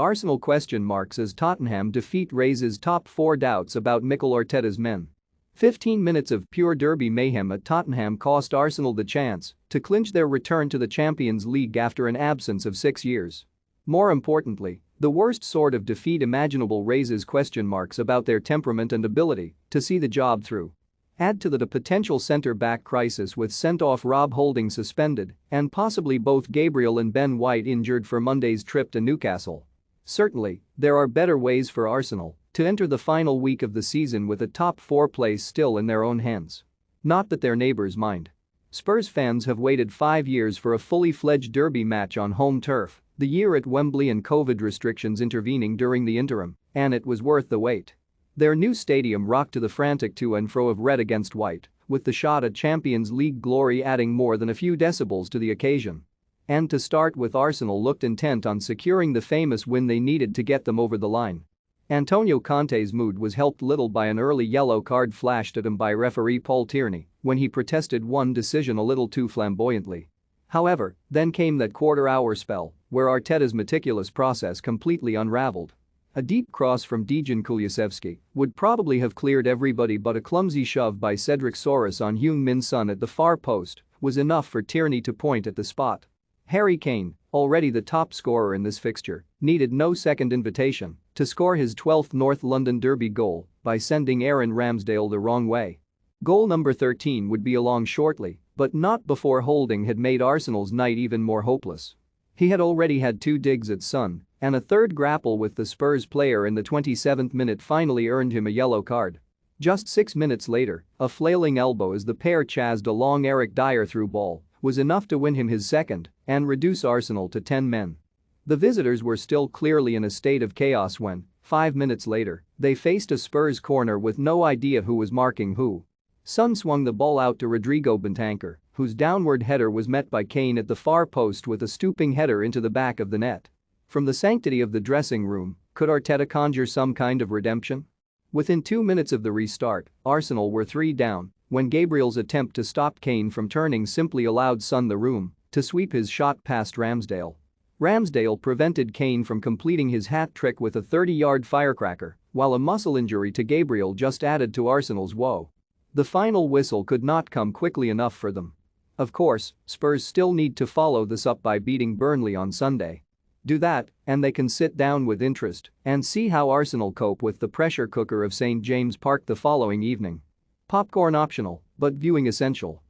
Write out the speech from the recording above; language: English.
Arsenal question marks as Tottenham defeat raises top 4 doubts about Mikel Arteta's men. 15 minutes of pure derby mayhem at Tottenham cost Arsenal the chance to clinch their return to the Champions League after an absence of 6 years. More importantly, the worst sort of defeat imaginable raises question marks about their temperament and ability to see the job through. Add to that a potential centre-back crisis with sent-off Rob Holding suspended and possibly both Gabriel and Ben White injured for Monday's trip to Newcastle. Certainly, there are better ways for Arsenal to enter the final week of the season with a top 4 place still in their own hands. Not that their neighbours mind. Spurs fans have waited 5 years for a fully fledged derby match on home turf, the year at Wembley and COVID restrictions intervening during the interim, and it was worth the wait. Their new stadium rocked to the frantic to and fro of red against white, with the shot at Champions League glory adding more than a few decibels to the occasion. And to start with, Arsenal looked intent on securing the famous win they needed to get them over the line. Antonio Conte's mood was helped little by an early yellow card flashed at him by referee Paul Tierney when he protested one decision a little too flamboyantly. However, then came that quarter-hour spell where Arteta's meticulous process completely unraveled. A deep cross from Dejan Kulusevski would probably have cleared everybody, but a clumsy shove by Cedric Soares on Heung-min Son at the far post was enough for Tierney to point at the spot. Harry Kane, already the top scorer in this fixture, needed no second invitation to score his 12th North London derby goal by sending Aaron Ramsdale the wrong way. Goal number 13 would be along shortly, but not before Holding had made Arsenal's night even more hopeless. He had already had 2 digs at Son, and a third grapple with the Spurs player in the 27th minute finally earned him a yellow card. Just 6 minutes later, a flailing elbow as the pair chased a long Eric Dyer through ball was enough to win him his second and reduce Arsenal to 10 men. The visitors were still clearly in a state of chaos when, 5 minutes later, they faced a Spurs corner with no idea who was marking who. Son swung the ball out to Rodrigo Bentancur, whose downward header was met by Kane at the far post with a stooping header into the back of the net. From the sanctity of the dressing room, could Arteta conjure some kind of redemption? Within 2 minutes of the restart, Arsenal were 3 down when Gabriel's attempt to stop Kane from turning simply allowed Son the room to sweep his shot past Ramsdale. Ramsdale prevented Kane from completing his hat trick with a 30-yard firecracker, while a muscle injury to Gabriel just added to Arsenal's woe. The final whistle could not come quickly enough for them. Of course, Spurs still need to follow this up by beating Burnley on Sunday. Do that, and they can sit down with interest and see how Arsenal cope with the pressure cooker of St. James Park the following evening. Popcorn optional, but viewing essential.